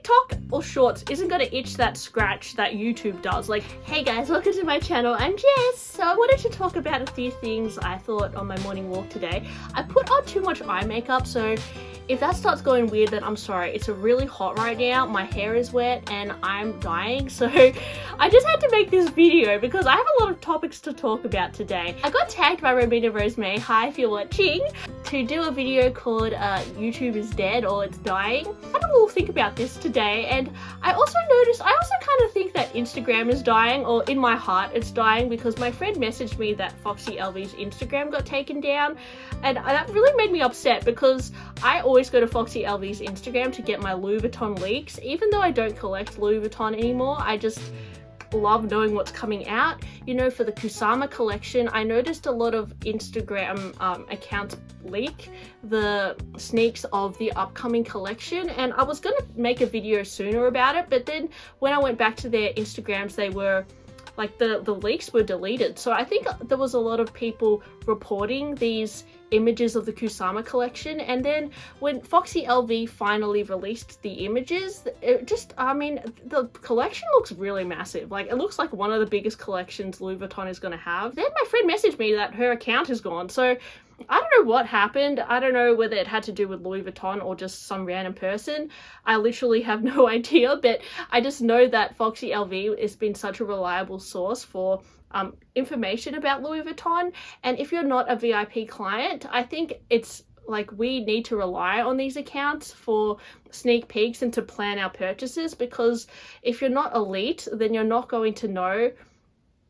TikTok or Shorts isn't gonna itch that scratch that YouTube does. Like, hey guys, welcome to my channel, I'm Jess. So I wanted to talk about a few things I thought on my morning walk today. I put on too much eye makeup, so if that starts going weird, then I'm sorry. It's really hot right now, my hair is wet, and I'm dying, so I just had to make this video because I have a lot of topics to talk about today. I got tagged by Romina Rosemary, hi if you're watching, to do a video called YouTube is dead or it's dying. I had a little think about this today, and I also kind of think that Instagram is dying, or in my heart it's dying, because my friend messaged me that FoxyLV's Instagram got taken down, and that really made me upset because I always go to FoxyLV's Instagram to get my Louis Vuitton leaks. Even though I don't collect Louis Vuitton anymore, I just love knowing what's coming out. You know, for the Kusama collection, I noticed a lot of Instagram accounts leak the sneaks of the upcoming collection, and I was gonna make a video sooner about it, but then when I went back to their Instagrams, they were like, the leaks were deleted. So I think there was a lot of people reporting these images of the Kusama collection, and then when FoxyLV finally released the images, it just, I mean, the collection looks really massive. Like, it looks like one of the biggest collections Louis Vuitton is going to have. Then my friend messaged me that her account is gone, so I don't know what happened. I don't know whether it had to do with Louis Vuitton or just some random person. I literally have no idea, but I just know that FoxyLV has been such a reliable source for information about Louis Vuitton. And if you're not a VIP client, I think it's like we need to rely on these accounts for sneak peeks and to plan our purchases, because if you're not elite, then you're not going to know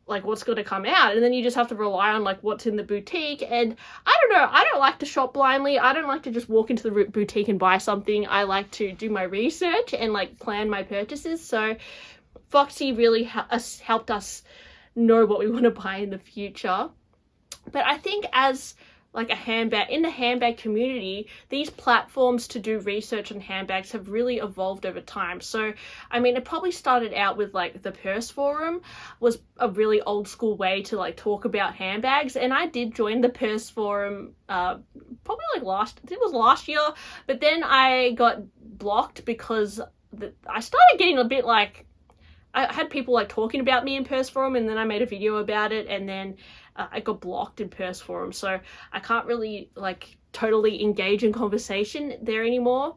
like what's going to come out, and then you just have to rely on like what's in the boutique. And I don't know, I don't like to shop blindly. I don't like to just walk into the boutique and buy something. I like to do my research and like plan my purchases. So Foxy really helped us know what we want to buy in the future. But I think as like a handbag, in the handbag community, these platforms to do research on handbags have really evolved over time. So, I mean, it probably started out with like the Purse Forum was a really old school way to like talk about handbags. And I did join the Purse Forum probably like last year, but then I got blocked because I started getting a bit like, I had people like talking about me in Purse Forum, and then I made a video about it, and then I got blocked in Purse Forum, so I can't really like totally engage in conversation there anymore,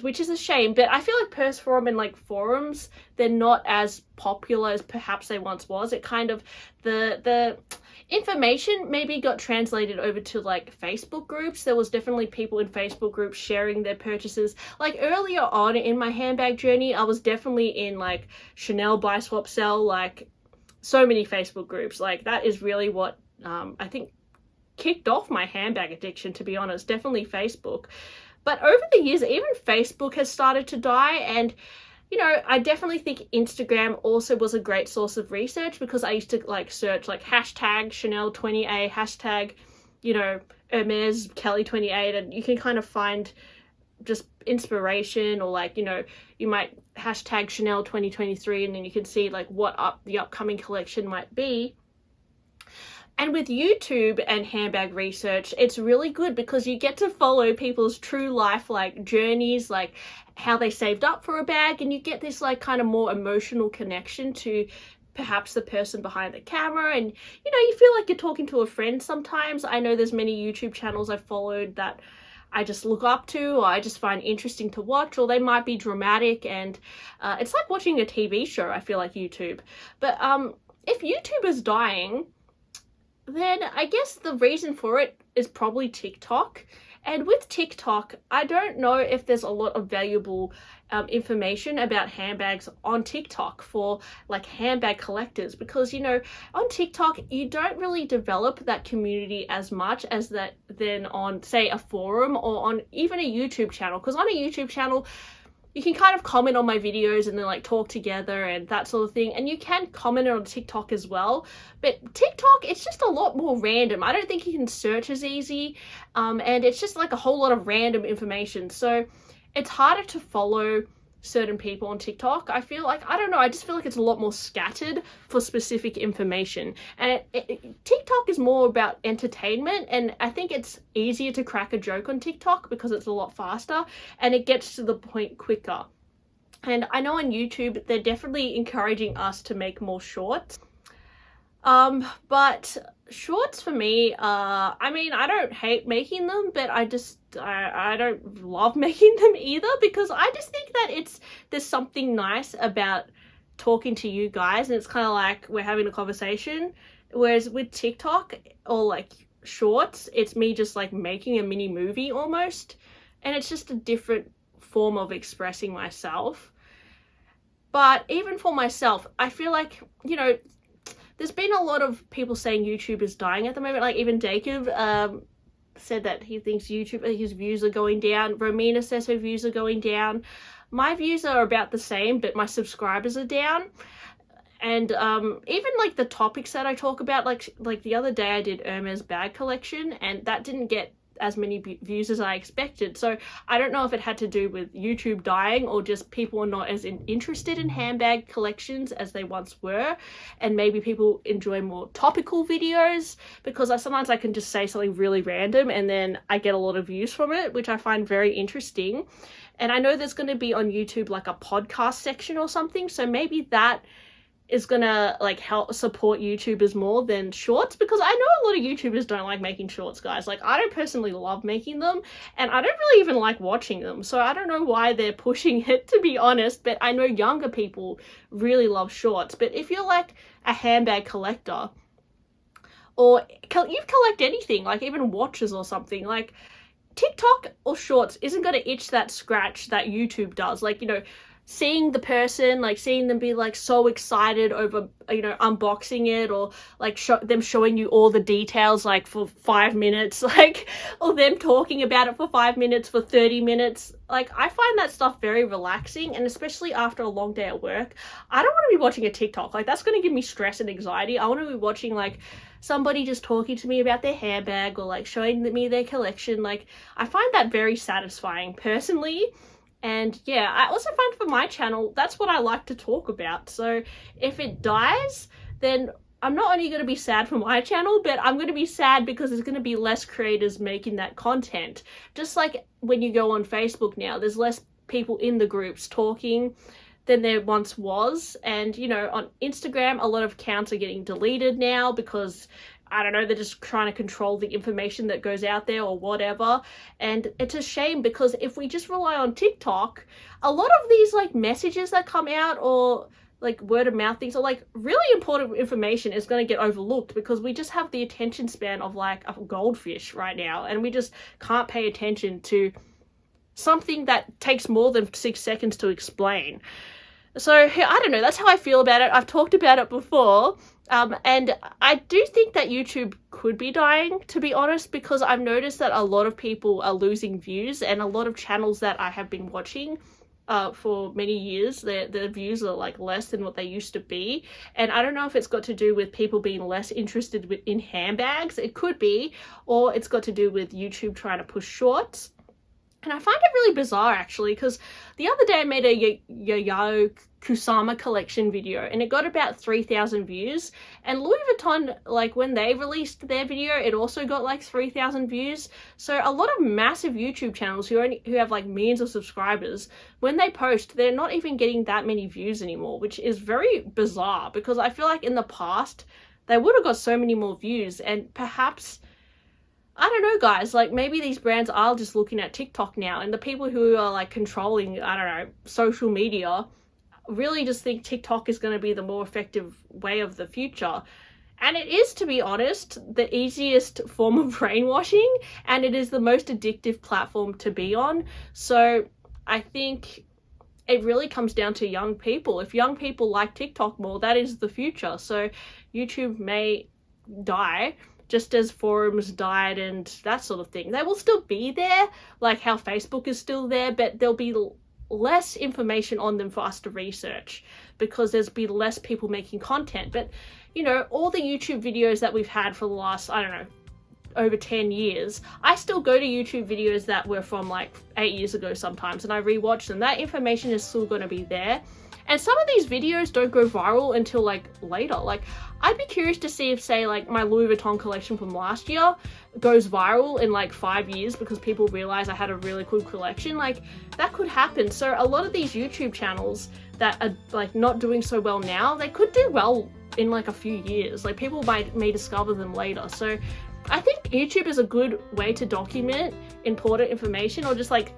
which is a shame. But I feel like Purse Forum and like forums, they're not as popular as perhaps they once was. It kind of, the information maybe got translated over to like Facebook groups. There was definitely people in Facebook groups sharing their purchases. Like earlier on in my handbag journey, I was definitely in like Chanel Buy Swap Sell, like so many Facebook groups. Like that is really what I think kicked off my handbag addiction, to be honest. Definitely Facebook. But over the years, even Facebook has started to die, and you know, I definitely think Instagram also was a great source of research, because I used to like search like hashtag Chanel 20A, hashtag, you know, Hermes Kelly 28, and you can kind of find just inspiration, or like, you know, you might hashtag Chanel 2023 and then you can see like what the upcoming collection might be. And with YouTube and handbag research, it's really good because you get to follow people's true life like journeys, like how they saved up for a bag, and you get this like kind of more emotional connection to perhaps the person behind the camera, and you know, you feel like you're talking to a friend sometimes. I know there's many YouTube channels I've followed that I just look up to, or I just find interesting to watch, or they might be dramatic, and it's like watching a TV show, I feel like YouTube. But if YouTube is dying, then I guess the reason for it is probably TikTok. And with TikTok, I don't know if there's a lot of valuable information about handbags on TikTok for like handbag collectors, because you know, on TikTok you don't really develop that community as much as that then on say a forum or on even a YouTube channel. Because on a YouTube channel you can kind of comment on my videos and then like talk together and that sort of thing, and you can comment on TikTok as well. But TikTok, it's just a lot more random. I don't think you can search as easy, and it's just like a whole lot of random information, so it's harder to follow certain people on TikTok. I feel like, I don't know, I just feel like it's a lot more scattered for specific information. And TikTok is more about entertainment, and I think it's easier to crack a joke on TikTok because it's a lot faster and it gets to the point quicker. And I know on YouTube, they're definitely encouraging us to make more shorts. But shorts for me, I mean, I don't hate making them, but I don't love making them either, because I just think that there's something nice about talking to you guys, and it's kind of like we're having a conversation. Whereas with TikTok or like shorts, it's me just like making a mini movie almost, and it's just a different form of expressing myself. But even for myself, I feel like, you know, there's been a lot of people saying YouTube is dying at the moment. Like even Jacob said that he thinks his views are going down. Romina says her views are going down. My views are about the same, but my subscribers are down. And even like the topics that I talk about, like the other day I did Irma's bag collection, and that didn't get as many views as I expected. So I don't know if it had to do with YouTube dying, or just people are not as interested in handbag collections as they once were, and maybe people enjoy more topical videos, because sometimes I can just say something really random and then I get a lot of views from it, which I find very interesting. And I know there's going to be on YouTube like a podcast section or something, so maybe that is gonna like help support YouTubers more than shorts, because I know a lot of YouTubers don't like making shorts, guys. Like I don't personally love making them, and I don't really even like watching them, so I don't know why they're pushing it, to be honest. But I know younger people really love shorts. But if you're like a handbag collector, or you collect anything, like even watches or something, like TikTok or shorts isn't going to itch that scratch that YouTube does. Like, you know, seeing the person, like seeing them be like so excited over, you know, unboxing it, or like them showing you all the details like for 5 minutes, like, or them talking about it for 5 minutes, for 30 minutes. Like I find that stuff very relaxing, and especially after a long day at work, I don't want to be watching a TikTok. Like that's going to give me stress and anxiety. I want to be watching like somebody just talking to me about their handbag, or like showing me their collection. Like I find that very satisfying personally. And yeah, I also find for my channel, that's what I like to talk about. So if it dies, then I'm not only going to be sad for my channel, but I'm going to be sad because there's going to be less creators making that content. Just like when you go on Facebook now, there's less people in the groups talking than there once was. And, you know, on Instagram, a lot of accounts are getting deleted now because, I don't know, they're just trying to control the information that goes out there or whatever. And it's a shame, because if we just rely on TikTok, a lot of these like messages that come out, or like word of mouth things, or like really important information is going to get overlooked, because we just have the attention span of like a goldfish right now, and we just can't pay attention to something that takes more than 6 seconds to explain. So I don't know, that's how I feel about it. I've talked about it before. And I do think that YouTube could be dying, to be honest, because I've noticed that a lot of people are losing views, and a lot of channels that I have been watching for many years, their views are like less than what they used to be. And I don't know if it's got to do with people being less interested in handbags. It could be, or it's got to do with YouTube trying to push shorts. And I find it really bizarre, actually, because the other day I made a Yayoi Kusama collection video, and it got about 3,000 views. And Louis Vuitton, like when they released their video, it also got like 3,000 views. So a lot of massive YouTube channels who have like millions of subscribers, when they post, they're not even getting that many views anymore, which is very bizarre, because I feel like in the past they would have got so many more views. And perhaps, I don't know, guys, like maybe these brands are just looking at TikTok now, and the people who are like controlling, I don't know, social media really just think TikTok is going to be the more effective way of the future. And it is, to be honest, the easiest form of brainwashing, and it is the most addictive platform to be on. So I think it really comes down to young people. If young people like TikTok more, that is the future. So YouTube may die, just as forums died and that sort of thing. They will still be there, like how Facebook is still there, but there'll be less information on them for us to research, because there's be less people making content. But, you know, all the YouTube videos that we've had for the last, I don't know, over 10 years, I still go to YouTube videos that were from like 8 years ago sometimes, and I rewatch them. That information is still going to be there. And some of these videos don't go viral until like later. Like, I'd be curious to see if, say, like my Louis Vuitton collection from last year goes viral in like 5 years because people realize I had a really cool collection. Like, that could happen. So a lot of these YouTube channels that are like not doing so well now, they could do well in like a few years. Like, people may discover them later. So I think YouTube is a good way to document important information, or just like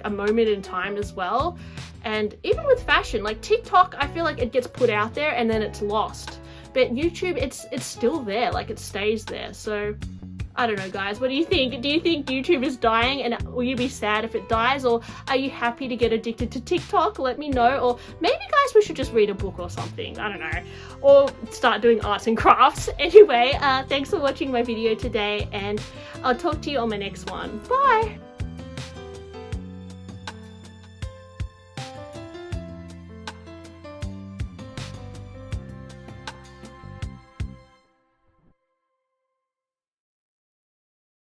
a moment in time as well. And even with fashion, like TikTok, I feel like it gets put out there and then it's lost. But YouTube, it's still there, like it stays there. So I don't know, guys, what do you think? Do you think YouTube is dying, and will you be sad if it dies, or are you happy to get addicted to TikTok? Let me know. Or maybe, guys, we should just read a book or something, I don't know, or start doing arts and crafts. Anyway, thanks for watching my video today, and I'll talk to you on my next one. Bye!